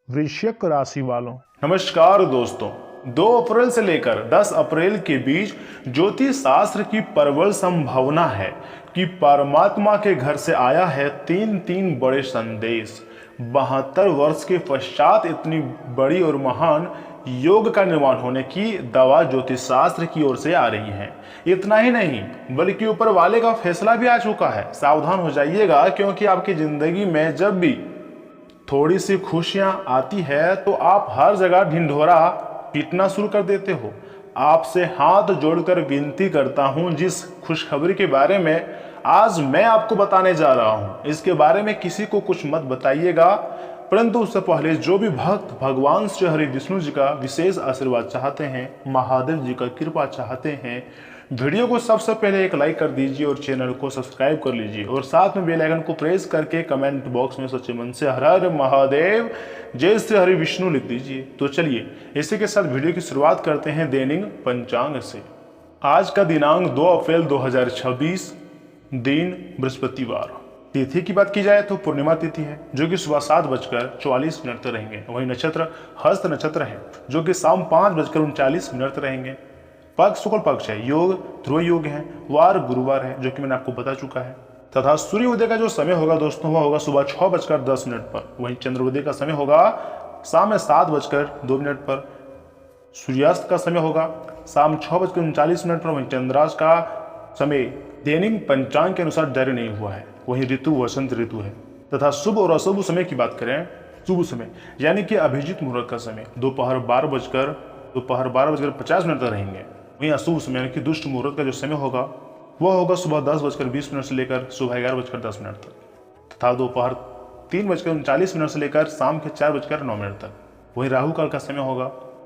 वृश्चिक राशि वालों, नमस्कार दोस्तों। 2 अप्रैल से लेकर 10 अप्रैल के बीच ज्योतिष शास्त्र की प्रबल संभावना है कि परमात्मा के घर से आया है तीन बड़े संदेश। 72 वर्ष के पश्चात इतनी बड़ी और महान योग का निर्माण होने की दवा ज्योतिष शास्त्र की ओर से आ रही है। इतना ही नहीं बल्कि ऊपर वाले का फैसला भी आ चुका है। सावधान हो जाइएगा, क्योंकि आपकी जिंदगी में जब भी थोड़ी सी खुशियां आती है तो आप हर जगह ढिंढोरा पीटना शुरू कर देते हो। आपसे हाथ जोड़कर विनती करता हूं, जिस खुशखबरी के बारे में आज मैं आपको बताने जा रहा हूं, इसके बारे में किसी को कुछ मत बताइएगा। परंतु उससे पहले जो भी भक्त भगवान श्री हरि विष्णु जी का विशेष आशीर्वाद चाहते हैं, महादेव जी का कृपा चाहते हैं, वीडियो को सबसे पहले एक लाइक कर दीजिए और चैनल को सब्सक्राइब कर लीजिए और साथ में बेल आइकन को प्रेस करके कमेंट बॉक्स में सच्चे मन से हर हर महादेव जय श्री हरि विष्णु लिख दीजिए। तो चलिए इसी के साथ वीडियो की शुरुआत करते हैं दैनिक पंचांग से। आज का दिनांक 2 अप्रैल 2026, दिन बृहस्पतिवार। तिथि की बात की जाए तो पूर्णिमा तिथि है, जो कि सुबह 7:44 तक रहेंगे। वहीं नक्षत्र हस्त नक्षत्र है, जो कि शाम 5:39 तक रहेंगे। पक्ष शुक्ल पक्ष है, योग ध्रुव योग है, वार गुरुवार है, जो कि मैंने आपको बता चुका है। तथा सूर्योदय का जो समय होगा दोस्तों, वह होगा सुबह 6:10 पर। वहीं चंद्रोदय का समय होगा शाम में 7:02 पर। सूर्यास्त का समय होगा शाम 6:39 पर। वहीं चंद्रास्त का समय दैनिक पंचांग के अनुसार जारी नहीं हुआ है। वहीं ऋतु वसंत ऋतु है। तथा शुभ और अशुभ समय की बात करें, शुभ समय यानी कि अभिजीत मुहूर्त का समय दोपहर 12:50 तक रहेंगे। वहीं अशुभ समय यानी कि दुष्ट मुहूर्त का जो समय होगा वह होगा सुबह 10:20 से लेकर सुबह 11:10 तक, तथा दोपहर 3:39 से लेकर शाम के 4:09 तक। वहीं राहु काल का समय होगा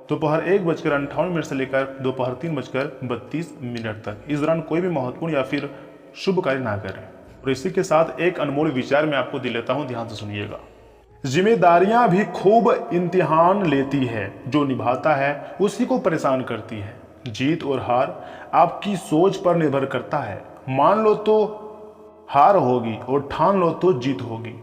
दोपहर 1:58 से लेकर दोपहर 3:32 तक। इस दौरान कोई भी महत्वपूर्ण या फिर शुभ कार्य ना करें। और इसी के साथ एक अनमोल विचार मैं आपको दिल लेता हूं, ध्यान से सुनिएगा। जिम्मेदारियां भी खूब इम्तिहान लेती है, जो निभाता है उसी को परेशान करती है। जीत और हार आपकी सोच पर निर्भर करता है। मान लो तो हार होगी और ठान लो तो जीत होगी।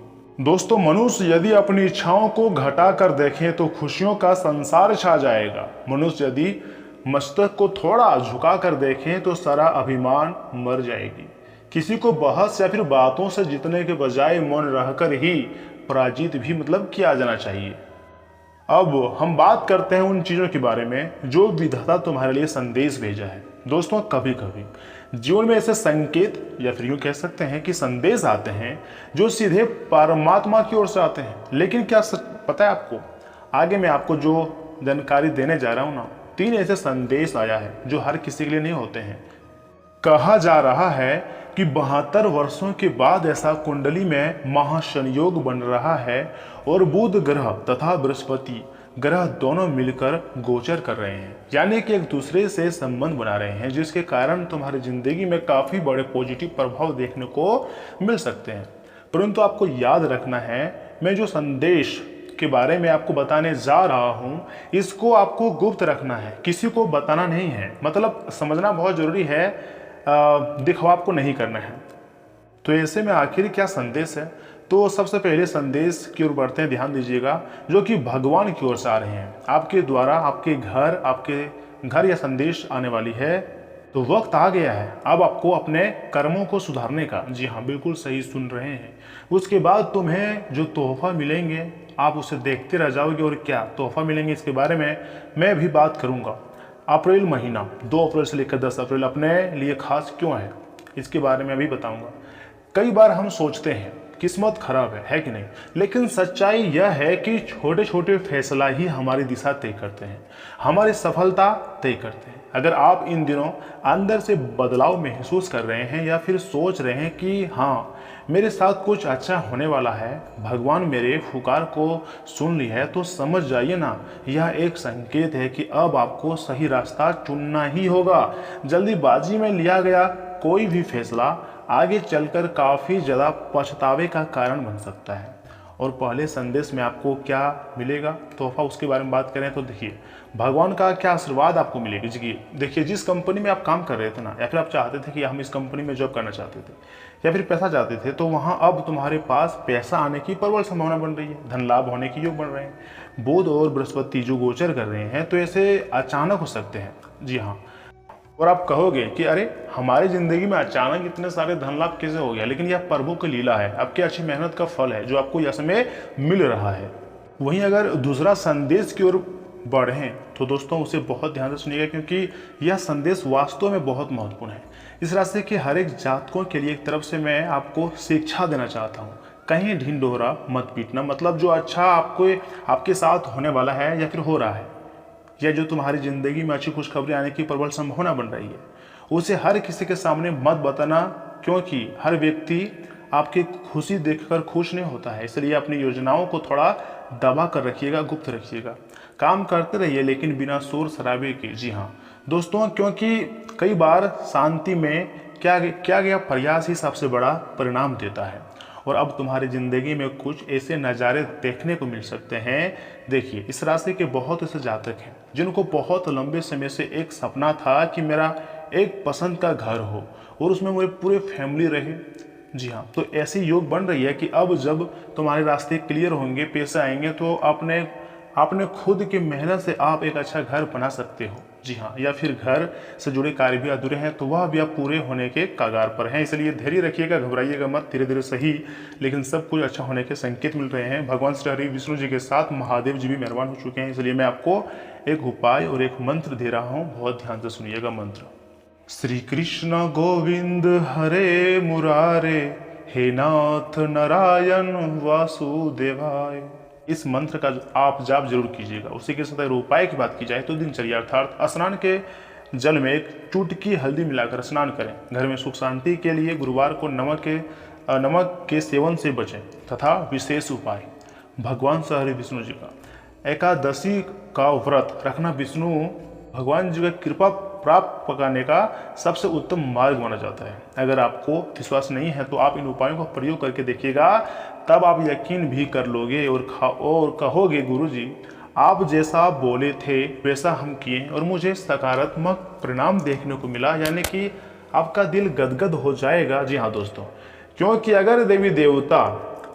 दोस्तों, मनुष्य यदि अपनी इच्छाओं को घटा कर देखे तो खुशियों का संसार छा जाएगा। मनुष्य यदि मस्तक को थोड़ा झुका कर देखे तो सारा अभिमान मर जाएगी। किसी को बहस या फिर बातों से जीतने के बजाय मौन रहकर ही पराजित भी किया जाना चाहिए। अब हम बात करते हैं उन चीज़ों के बारे में जो विधाता तुम्हारे लिए संदेश भेजा है। दोस्तों, कभी कभी जीवन में ऐसे संकेत या फिर यूँ कह सकते हैं कि संदेश आते हैं जो सीधे परमात्मा की ओर से आते हैं। लेकिन क्या पता है आपको, आगे मैं आपको जो जानकारी देने जा रहा हूँ ना, 3 ऐसे संदेश आया है जो हर किसी के लिए नहीं होते हैं। कहा जा रहा है कि 72 वर्षों के बाद ऐसा कुंडली में महासंयोग बन रहा है और बुध ग्रह तथा बृहस्पति ग्रह दोनों मिलकर गोचर कर रहे हैं, यानी कि एक दूसरे से संबंध बना रहे हैं, जिसके कारण तुम्हारी जिंदगी में काफी बड़े पॉजिटिव प्रभाव देखने को मिल सकते हैं। परंतु आपको याद रखना है, मैं जो संदेश के बारे में आपको बताने जा रहा हूं, इसको आपको गुप्त रखना है, किसी को बताना नहीं है। समझना बहुत जरूरी है, दिखावा आपको नहीं करना है। तो ऐसे में आखिर क्या संदेश है, तो सबसे पहले संदेश की ओर बढ़ते हैं। ध्यान दीजिएगा, जो कि भगवान की ओर से आ रहे हैं आपके द्वारा, आपके घर या संदेश आने वाली है। तो वक्त आ गया है अब आपको अपने कर्मों को सुधारने का। जी हाँ, बिल्कुल सही सुन रहे हैं। उसके बाद तुम्हें जो तोहफा मिलेंगे आप उसे देखते रह जाओगे, और क्या तोहफा मिलेंगे इसके बारे में मैं भी बात करूंगा। अप्रैल महीना 2 अप्रैल से लेकर 10 अप्रैल अपने लिए खास क्यों है, इसके बारे में अभी बताऊंगा। कई बार हम सोचते हैं किस्मत खराब है कि नहीं, लेकिन सच्चाई यह है कि छोटे छोटे फैसला ही हमारी दिशा तय करते हैं, हमारी सफलता तय करते हैं। अगर आप इन दिनों अंदर से बदलाव महसूस कर रहे हैं या फिर सोच रहे हैं कि हाँ मेरे साथ कुछ अच्छा होने वाला है, भगवान मेरे पुकार को सुन ली है, तो समझ जाइए ना, यह एक संकेत है कि अब आपको सही रास्ता चुनना ही होगा। जल्दीबाजी में लिया गया कोई भी फैसला आगे चलकर काफ़ी ज़्यादा पछतावे का कारण बन सकता है। और पहले संदेश में आपको क्या मिलेगा तोहफा, उसके बारे में बात करें तो देखिए भगवान का क्या आशीर्वाद आपको मिलेगी जी। देखिए जिस कंपनी में आप काम कर रहे थे ना, या फिर आप चाहते थे कि हम इस कंपनी में जॉब करना चाहते थे या फिर पैसा चाहते थे, तो वहाँ अब तुम्हारे पास पैसा आने की प्रबल संभावना बन रही है, धन लाभ होने की योग बन रहे हैं। बुध और बृहस्पति जो गोचर कर रहे हैं तो ऐसे अचानक हो सकते हैं, जी हाँ। और आप कहोगे कि अरे हमारी जिंदगी में अचानक इतने सारे धन लाभ कैसे हो गया, लेकिन यह प्रभु की लीला है, आपकी अच्छी मेहनत का फल है जो आपको यह समय मिल रहा है। वहीं अगर दूसरा संदेश की ओर बढ़ें तो दोस्तों उसे बहुत ध्यान से सुनिएगा, क्योंकि यह संदेश वास्तव में बहुत महत्वपूर्ण है। इस राशि के हर एक जातकों के लिए एक तरफ से मैं आपको शिक्षा देना चाहता हूँ, कहीं ढिंढोरा मत पीटना। मतलब जो अच्छा आपके साथ होने वाला है या फिर हो रहा है, या जो तुम्हारी ज़िंदगी में अच्छी खुशखबरी आने की प्रबल संभावना बन रही है, उसे हर किसी के सामने मत बताना, क्योंकि हर व्यक्ति आपकी खुशी देखकर खुश नहीं होता है। इसलिए अपनी योजनाओं को थोड़ा दबा कर रखिएगा, गुप्त रखिएगा। काम करते रहिए लेकिन बिना शोर शराबे के, जी हाँ दोस्तों, क्योंकि कई बार शांति में क्या गया प्रयास ही सबसे बड़ा परिणाम देता है। और अब तुम्हारी ज़िंदगी में कुछ ऐसे नज़ारे देखने को मिल सकते हैं। देखिए इस राशि के बहुत ऐसे जातक हैं जिनको बहुत लंबे समय से एक सपना था कि मेरा एक पसंद का घर हो और उसमें मेरे पूरे फैमिली रहे, जी हाँ। तो ऐसी योग बन रही है कि अब जब तुम्हारे रास्ते क्लियर होंगे, पैसे आएंगे, तो अपने खुद की मेहनत से आप एक अच्छा घर बना सकते हो, जी हाँ। या फिर घर से जुड़े कार्य भी अधूरे हैं तो वह भी आप पूरे होने के कगार पर हैं। इसलिए धैर्य रखिएगा, घबराइएगा मत, धीरे धीरे सही लेकिन सब कुछ अच्छा होने के संकेत मिल रहे हैं। भगवान श्री हरि विष्णु जी के साथ महादेव जी भी मेहरबान हो चुके हैं। इसलिए मैं आपको एक उपाय और एक मंत्र दे रहा हूँ, बहुत ध्यान से सुनिएगा। मंत्र: श्री कृष्ण गोविंद हरे मुरारे, हे नाथ नारायण वासुदेवाय। इस मंत्र का आप जाप जरूर कीजिएगा। उसी के साथ अगर उपाय की बात की जाए तो दिनचर्या अर्थात स्नान के जल में एक चुटकी हल्दी मिलाकर स्नान करें। घर में सुख शांति के लिए गुरुवार को नमक के सेवन से बचें। तथा विशेष उपाय: भगवान श्री हरि विष्णु जी का एकादशी का व्रत रखना विष्णु भगवान जी का कृपा प्राप्त पकाने का सबसे उत्तम मार्ग माना जाता है। अगर आपको विश्वास नहीं है तो आप इन उपायों का प्रयोग करके देखिएगा, तब आप यकीन भी कर लोगे और कहोगे गुरुजी आप जैसा बोले थे वैसा हम किए और मुझे सकारात्मक परिणाम देखने को मिला। यानी कि आपका दिल गदगद हो जाएगा, जी हाँ दोस्तों। क्योंकि अगर देवी देवता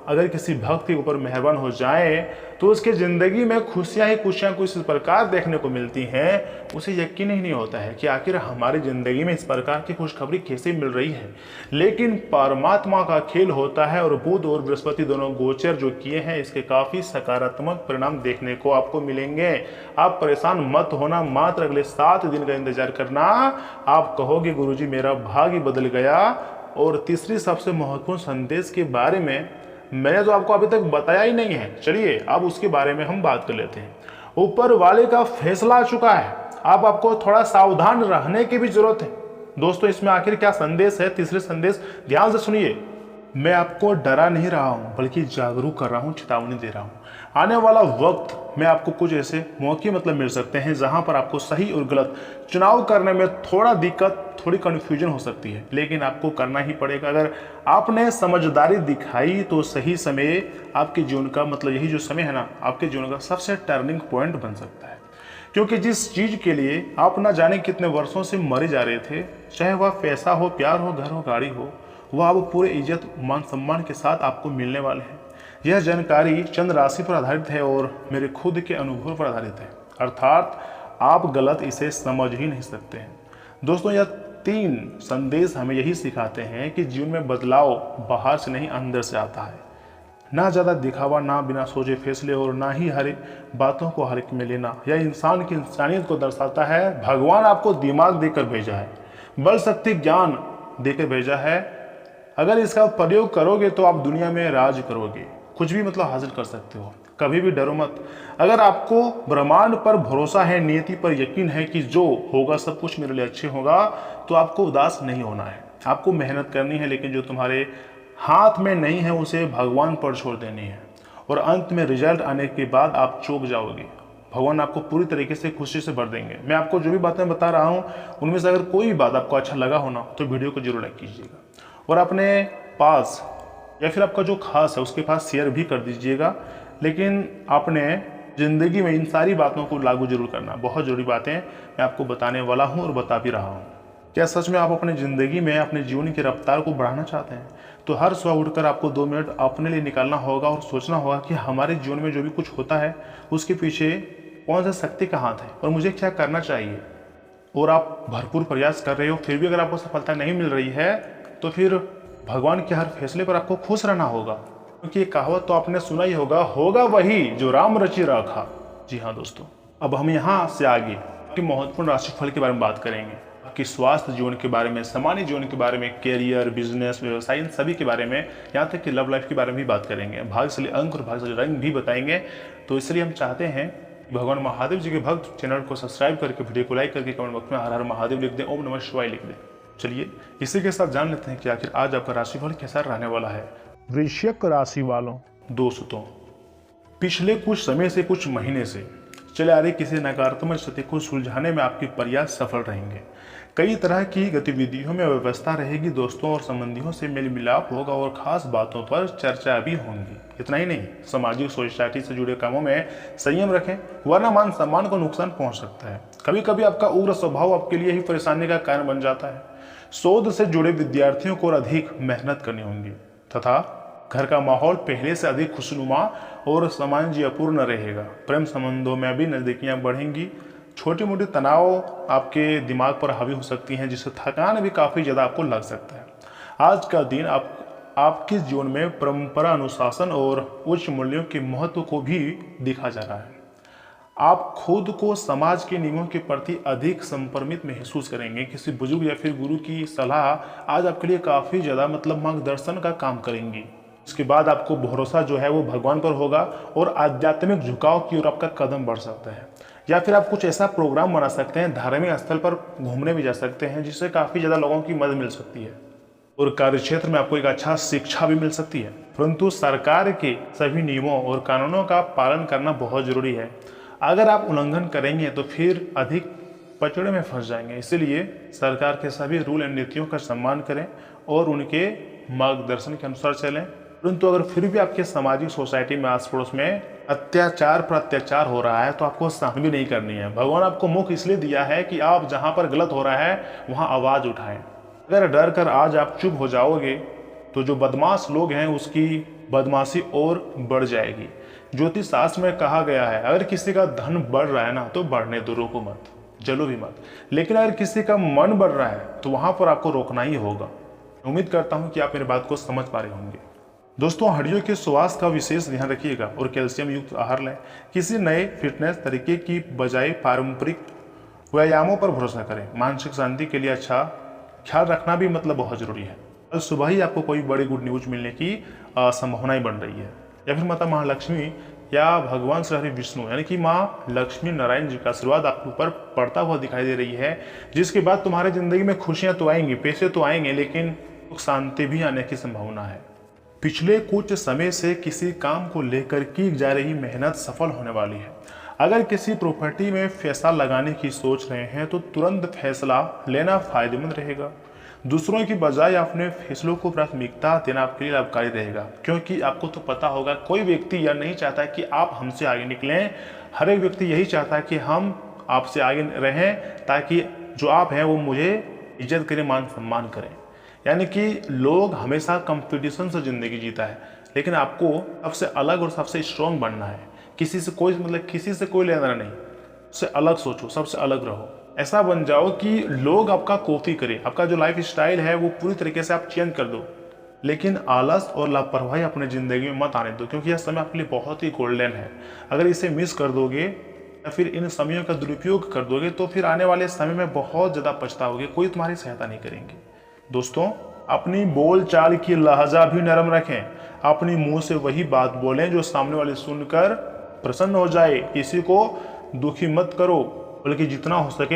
अगर किसी भक्त के ऊपर मेहरबान हो जाए तो उसके ज़िंदगी में खुशियाँ ही खुशियाँ कुछ इस प्रकार देखने को मिलती हैं, उसे यकीन ही नहीं होता है कि आखिर हमारी ज़िंदगी में इस प्रकार की खुशखबरी कैसे मिल रही है। लेकिन परमात्मा का खेल होता है और बुध और बृहस्पति दोनों गोचर जो किए हैं इसके काफ़ी सकारात्मक परिणाम देखने को आपको मिलेंगे। आप परेशान मत होना, मात्र अगले 7 दिन का इंतजार करना। आप कहोगे गुरुजी मेरा भाग्य बदल गया। और तीसरी सबसे महत्वपूर्ण संदेश के बारे में मैंने तो आपको अभी तक बताया ही नहीं है, चलिए अब उसके बारे में हम बात कर लेते हैं। ऊपर वाले का फैसला आ चुका है, अब आपको थोड़ा सावधान रहने की भी जरूरत है। दोस्तों इसमें आखिर क्या संदेश है, तीसरे संदेश ध्यान से सुनिए। मैं आपको डरा नहीं रहा हूँ बल्कि जागरूक कर रहा हूँ, चेतावनी दे रहा हूँ। आने वाला वक्त में आपको कुछ ऐसे मौके मिल सकते हैं जहाँ पर आपको सही और गलत चुनाव करने में थोड़ा दिक्कत, थोड़ी कन्फ्यूजन हो सकती है, लेकिन आपको करना ही पड़ेगा। अगर आपने समझदारी दिखाई तो सही समय आपके जीवन का यही जो समय है ना, आपके जीवन का सबसे टर्निंग पॉइंट बन सकता है। क्योंकि जिस चीज़ के लिए आप ना जाने कितने वर्षों से मरे जा रहे थे, चाहे वह पैसा हो, प्यार हो, घर हो, गाड़ी हो, वह अब पूरे इज्जत मान सम्मान के साथ आपको मिलने वाले हैं। यह जानकारी चंद राशि पर आधारित है और मेरे खुद के अनुभव पर आधारित है, अर्थात आप गलत इसे समझ ही नहीं सकते हैं। दोस्तों यह 3 संदेश हमें यही सिखाते हैं कि जीवन में बदलाव बाहर से नहीं अंदर से आता है। ना ज़्यादा दिखावा, ना बिना सोचे फैसले और ना ही हर बातों को हल्के में लेना। यह इंसान की इंसानियत को दर्शाता है। भगवान आपको दिमाग देकर भेजा है, बल शक्ति ज्ञान देकर भेजा है। अगर इसका प्रयोग करोगे तो आप दुनिया में राज करोगे, कुछ भी हासिल कर सकते हो। कभी भी डरो मत। अगर आपको ब्रह्मांड पर भरोसा है, नियति पर यकीन है कि जो होगा सब कुछ मेरे लिए अच्छे होगा, तो आपको उदास नहीं होना है। आपको मेहनत करनी है, लेकिन जो तुम्हारे हाथ में नहीं है उसे भगवान पर छोड़ देनी है। और अंत में रिजल्ट आने के बाद आप चौंक जाओगे। भगवान आपको पूरी तरीके से खुशी से भर देंगे। मैं आपको जो भी बातें बता रहा हूँ उनमें से अगर कोई बात आपको अच्छा लगा हो ना, तो वीडियो को जरूर लाइक कीजिएगा और अपने पास या फिर आपका जो खास है उसके पास शेयर भी कर दीजिएगा। लेकिन आपने ज़िंदगी में इन सारी बातों को लागू जरूर करना। बहुत ज़रूरी बातें मैं आपको बताने वाला हूँ और बता भी रहा हूँ। क्या सच में आप अपनी ज़िंदगी में अपने जीवन की रफ्तार को बढ़ाना चाहते हैं? तो हर सुबह उठकर आपको 2 मिनट अपने लिए निकालना होगा और सोचना होगा कि हमारे जीवन में जो भी कुछ होता है उसके पीछे कौन सा शक्ति का हाथ है और मुझे क्या करना चाहिए। और आप भरपूर प्रयास कर रहे हो फिर भी अगर आपको सफलता नहीं मिल रही है तो फिर भगवान के हर फैसले पर आपको खुश रहना होगा, क्योंकि ये कहावत तो आपने सुना ही होगा वही जो राम रचि रखा। जी हाँ दोस्तों, अब हम यहाँ से आगे आपके महत्वपूर्ण राशिफल के बारे में बात करेंगे, आपकी स्वास्थ्य जीवन के बारे में, सामान्य जीवन के बारे में, कैरियर, बिजनेस, व्यवसाय, इन सभी के बारे में, यहाँ तक कि लव लाइफ के बारे में भी बात करेंगे। भाग्यशाली अंक और भाग्यशाली रंग भी बताएंगे। तो इसलिए हम चाहते हैं भगवान महादेव जी के भक्त चैनल को सब्सक्राइब करके, वीडियो को लाइक करके, कमेंट बॉक्स में हर हर महादेव लिख दें, ओम नमः शिवाय लिख दें। चलिए इसी के साथ जान लेते हैं कि आखिर आज आपका राशिफल कैसा रहने वाला है। वृश्चिक राशि वालों, दोस्तों पिछले कुछ समय से, कुछ महीने से चले आ रही किसी नकारात्मक स्थिति को सुलझाने में आपके प्रयास सफल रहेंगे। कई तरह की गतिविधियों में व्यवस्था रहेगी, दोस्तों और संबंधियों से मेल मिलाप होगा और खास बातों पर चर्चा भी होंगी। इतना ही नहीं, सामाजिक सोसाइटी से जुड़े कामों में संयम रखें, वरना मान सम्मान को नुकसान पहुंच सकता है। कभी कभी आपका उग्र स्वभाव आपके लिए ही परेशानी का कारण बन जाता है। शोध से जुड़े विद्यार्थियों को अधिक मेहनत करनी होगी तथा घर का माहौल पहले से अधिक खुशनुमा और सामंजस्यपूर्ण रहेगा। प्रेम संबंधों में भी नजदीकियां बढ़ेंगी। छोटी मोटी तनाव आपके दिमाग पर हावी हो सकती हैं, जिससे थकान भी काफ़ी ज़्यादा आपको लग सकता है। आज का दिन आपके जीवन में परंपरा, अनुशासन और उच्च मूल्यों के महत्व को भी दिखा जा रहा है। आप खुद को समाज के नियमों के प्रति अधिक संप्रमित महसूस करेंगे। किसी बुजुर्ग या फिर गुरु की सलाह आज आपके लिए काफ़ी ज़्यादा मार्गदर्शन का काम करेंगी। इसके बाद आपको भरोसा जो है वो भगवान पर होगा और आध्यात्मिक झुकाव की ओर आपका कदम बढ़ सकता है। या फिर आप कुछ ऐसा प्रोग्राम बना सकते हैं, धार्मिक स्थल पर घूमने भी जा सकते हैं, जिससे काफ़ी ज़्यादा लोगों की मदद मिल सकती है और कार्यक्षेत्र में आपको एक अच्छा शिक्षा भी मिल सकती है। परंतु सरकार के सभी नियमों और कानूनों का पालन करना बहुत ज़रूरी है। अगर आप उल्लंघन करेंगे तो फिर अधिक पचड़े में फंस जाएंगे। इसलिए सरकार के सभी रूल एंड नीतियों का सम्मान करें और उनके मार्गदर्शन के अनुसार चलें। परंतु अगर फिर भी आपके सामाजिक सोसाइटी में, आस पड़ोस में अत्याचार पर अत्याचार हो रहा है तो आपको सहन भी नहीं करनी है। भगवान आपको मुख इसलिए दिया है कि आप जहाँ पर गलत हो रहा है वहाँ आवाज़ उठाएं। अगर डर कर आज आप चुप हो जाओगे तो जो बदमाश लोग हैं उसकी बदमाशी और बढ़ जाएगी। ज्योतिष शास्त्र में कहा गया है, अगर किसी का धन बढ़ रहा है ना तो बढ़ने दो, रोको मत, जलो भी मत। लेकिन अगर किसी का मन बढ़ रहा है तो वहाँ पर आपको रोकना ही होगा। उम्मीद करता हूँ कि आप मेरी बात को समझ पा रहे होंगे। दोस्तों हड्डियों के स्वास्थ्य का विशेष ध्यान रखिएगा और कैल्शियम युक्त आहार लें। किसी नए फिटनेस तरीके की बजाय पारंपरिक व्यायामों पर भरोसा करें। मानसिक शांति के लिए अच्छा ख्याल रखना भी बहुत ज़रूरी है। कल सुबह ही आपको कोई बड़ी गुड न्यूज मिलने की संभावना बन रही है, या फिर माता महालक्ष्मी या भगवान श्री हरि विष्णु यानी कि माँ लक्ष्मी नारायण जी का आशीर्वाद आपके ऊपर पड़ता हुआ दिखाई दे रही है, जिसके बाद तुम्हारे जिंदगी में खुशियाँ तो आएंगी, पैसे तो आएंगे, लेकिन शांति भी आने की संभावना है। पिछले कुछ समय से किसी काम को लेकर की जा रही मेहनत सफल होने वाली है। अगर किसी प्रॉपर्टी में पैसा लगाने की सोच रहे हैं तो तुरंत फैसला लेना फायदेमंद रहेगा। दूसरों की बजाय अपने फैसलों को प्राथमिकता देना आपके लिए लाभकारी रहेगा, क्योंकि आपको तो पता होगा कोई व्यक्ति यह नहीं चाहता कि आप हमसे आगे निकलें। हर एक व्यक्ति यही चाहता है कि हम आपसे आगे रहें, ताकि जो आप हैं वो मुझे इज्जत करें, मान सम्मान करें। यानी कि लोग हमेशा कंपटीशन से ज़िंदगी जीता है, लेकिन आपको सबसे अलग और सबसे स्ट्रॉन्ग बनना है। किसी से कोई लेना नहीं, उससे अलग सोचो, सबसे अलग रहो। ऐसा बन जाओ कि लोग आपका कॉपी करें। आपका जो लाइफ स्टाइल है वो पूरी तरीके से आप चेंज कर दो, लेकिन आलस और लापरवाही अपने ज़िंदगी में मत आने दो, क्योंकि यह समय आपके लिए बहुत ही गोल्डन है। अगर इसे मिस कर दोगे या फिर इन समयों का दुरुपयोग कर दोगे तो फिर आने वाले समय में बहुत ज़्यादा पछताओगे, कोई तुम्हारी सहायता नहीं करेंगे। दोस्तों अपनी बोल चाल की लहजा भी नरम रखें। अपनी मुंह से वही बात बोलें जो सामने वाले सुनकर प्रसन्न हो जाए। किसी को दुखी मत करो, बल्कि जितना हो सके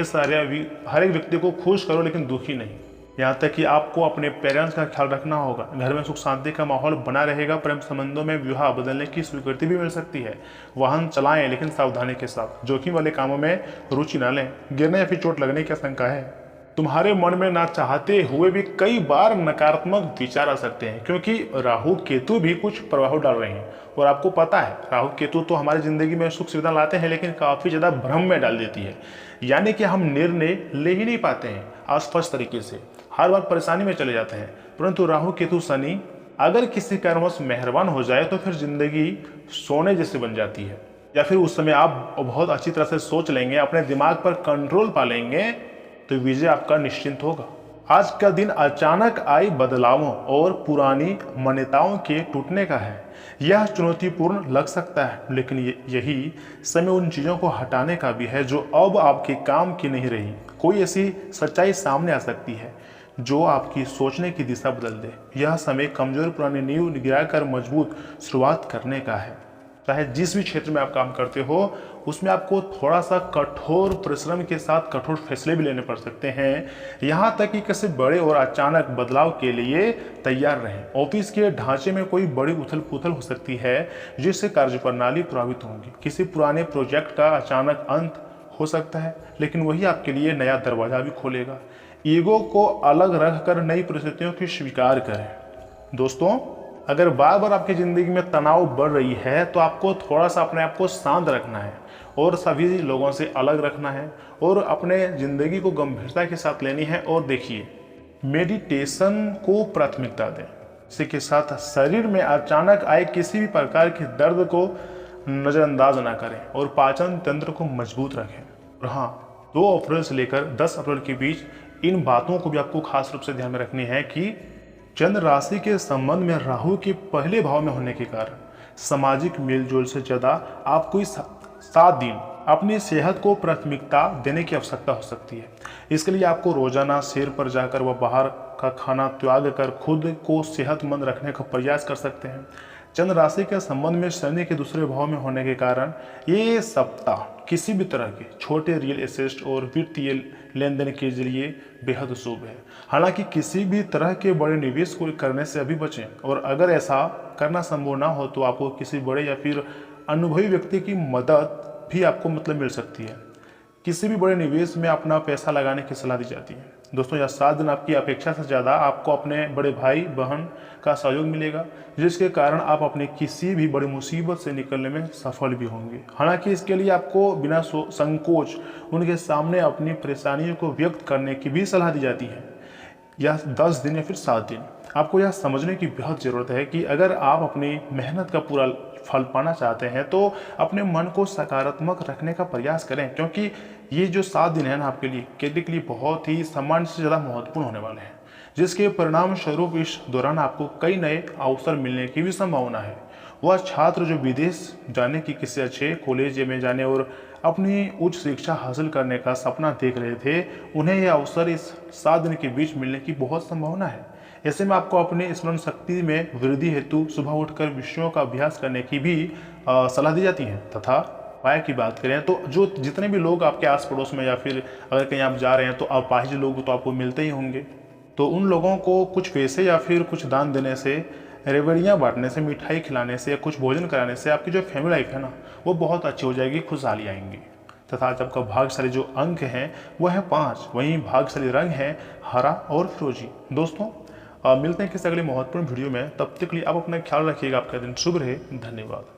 हर एक व्यक्ति को खुश करो, लेकिन दुखी नहीं। यहाँ तक कि आपको अपने पेरेंट्स का ख्याल रखना होगा। घर में सुख शांति का माहौल बना रहेगा। प्रेम संबंधों में विवाह बदलने की स्वीकृति भी मिल सकती है। वाहन चलाएं, लेकिन सावधानी के साथ। जोखिम वाले कामों में रुचि न लें। गिरने या फिर चोट लगने की आशंका है। तुम्हारे मन में ना चाहते हुए भी कई बार नकारात्मक विचार आ सकते हैं, क्योंकि राहु केतु भी कुछ प्रभाव डाल रहे हैं। और आपको पता है राहु केतु तो हमारी ज़िंदगी में सुख सुविधा लाते हैं, लेकिन काफ़ी ज़्यादा भ्रम में डाल देती है। यानी कि हम निर्णय ले ही नहीं पाते हैं अस्पष्ट तरीके से, हर बार परेशानी में चले जाते हैं। परंतु राहु केतु शनि अगर किसी कारणवश मेहरबान हो जाए तो फिर ज़िंदगी सोने जैसी बन जाती है। या फिर उस समय आप बहुत अच्छी तरह से सोच लेंगे, अपने दिमाग पर कंट्रोल पा लेंगे, तो विजय आपका निश्चिंत होगा। आज का दिन अचानक आई बदलावों और पुरानी मान्यताओं के टूटने का है। यह चुनौतीपूर्ण लग सकता है, लेकिन यही समय उन चीज़ों को हटाने का भी है जो अब आपके काम की नहीं रही। कोई ऐसी सच्चाई सामने आ सकती है जो आपकी सोचने की दिशा बदल दे। यह समय कमजोर पुरानी नींव गिराकर मजबूत शुरुआत करने का है। चाहे जिस भी क्षेत्र में आप काम करते हो उसमें आपको थोड़ा सा कठोर परिश्रम के साथ कठोर फैसले भी लेने पड़ सकते हैं, यहाँ तक कि किसी बड़े और अचानक बदलाव के लिए तैयार रहें। ऑफिस के ढांचे में कोई बड़ी उथल पुथल हो सकती है जिससे कार्यप्रणाली प्रभावित होंगी। किसी पुराने प्रोजेक्ट का अचानक अंत हो सकता है, लेकिन वही आपके लिए नया दरवाजा भी खोलेगा। ईगो को अलग रखकर नई परिस्थितियों की स्वीकार करें। दोस्तों, अगर बार बार आपकी ज़िंदगी में तनाव बढ़ रही है तो आपको थोड़ा सा अपने आप को शांत रखना है और सभी लोगों से अलग रखना है और अपने ज़िंदगी को गंभीरता के साथ लेनी है। और देखिए, मेडिटेशन को प्राथमिकता दें। इसी के साथ शरीर में अचानक आए किसी भी प्रकार के दर्द को नज़रअंदाज ना करें और पाचन तंत्र को मजबूत रखें। और हाँ, 2 अप्रैल से लेकर 10 अप्रैल के बीच इन बातों को भी आपको खास रूप से ध्यान में रखनी है कि चंद्र राशि के संबंध में राहु के पहले भाव में होने के कारण सामाजिक मेलजोल से ज़्यादा आपको इस 7 दिन अपनी सेहत को प्राथमिकता देने की आवश्यकता हो सकती है। इसके लिए आपको रोजाना सैर पर जाकर व बाहर का खाना त्याग कर खुद को सेहतमंद रखने का प्रयास कर सकते हैं। चंद्र राशि के संबंध में शनि के दूसरे भाव में होने के कारण ये सप्ताह किसी भी तरह के छोटे रियल एस्टेट और वित्तीय लेन देन के लिए बेहद शुभ है। हालांकि किसी भी तरह के बड़े निवेश को करने से अभी बचें, और अगर ऐसा करना संभव ना हो तो आपको किसी बड़े या फिर अनुभवी व्यक्ति की मदद भी आपको मिल सकती है। किसी भी बड़े निवेश में अपना पैसा लगाने की सलाह दी जाती है। दोस्तों, यह 7 दिन आपकी अपेक्षा से ज़्यादा आपको अपने बड़े भाई बहन का सहयोग मिलेगा, जिसके कारण आप अपने किसी भी बड़ी मुसीबत से निकलने में सफल भी होंगे। हालांकि इसके लिए आपको बिना संकोच उनके सामने अपनी परेशानियों को व्यक्त करने की भी सलाह दी जाती है। यह 10 दिन या फिर 7 दिन आपको यह समझने की बहुत ज़रूरत है कि अगर आप अपनी मेहनत का पूरा फल पाना चाहते हैं तो अपने मन को सकारात्मक रखने का प्रयास करें, क्योंकि ये जो 7 दिन है ना आपके लिए केतु के लिए बहुत ही सामान्य से ज़्यादा महत्वपूर्ण होने वाले हैं, जिसके परिणाम स्वरूप इस दौरान आपको कई नए अवसर मिलने की भी संभावना है। वह छात्र जो विदेश जाने की किसी अच्छे कॉलेज में जाने और अपनी उच्च शिक्षा हासिल करने का सपना देख रहे थे, उन्हें यह अवसर इस 7 दिन के बीच मिलने की बहुत संभावना है। ऐसे में आपको अपनी स्मरण शक्ति में वृद्धि हेतु सुबह उठकर विषयों का अभ्यास करने की भी सलाह दी जाती है। तथा उपाय की बात करें तो जो जितने भी लोग आपके आस पड़ोस में या फिर अगर कहीं आप जा रहे हैं तो अपाहिज लोग तो आपको मिलते ही होंगे, तो उन लोगों को कुछ पैसे या फिर कुछ दान देने से, रेवड़ियाँ बांटने से, मिठाई खिलाने से या कुछ भोजन कराने से आपकी जो फैमिली लाइफ है ना वो बहुत अच्छी हो जाएगी, खुशहाली आएंगी। तथा आज आपका भाग्यशाली जो अंक है वह है 5, वहीं भाग्यशाली रंग है हरा और फिरोजी। दोस्तों, मिलते हैं किसी अगले महत्वपूर्ण वीडियो में, तब तक के लिए आप अपना ख्याल रखिएगा। आपका दिन शुभ रहे। धन्यवाद।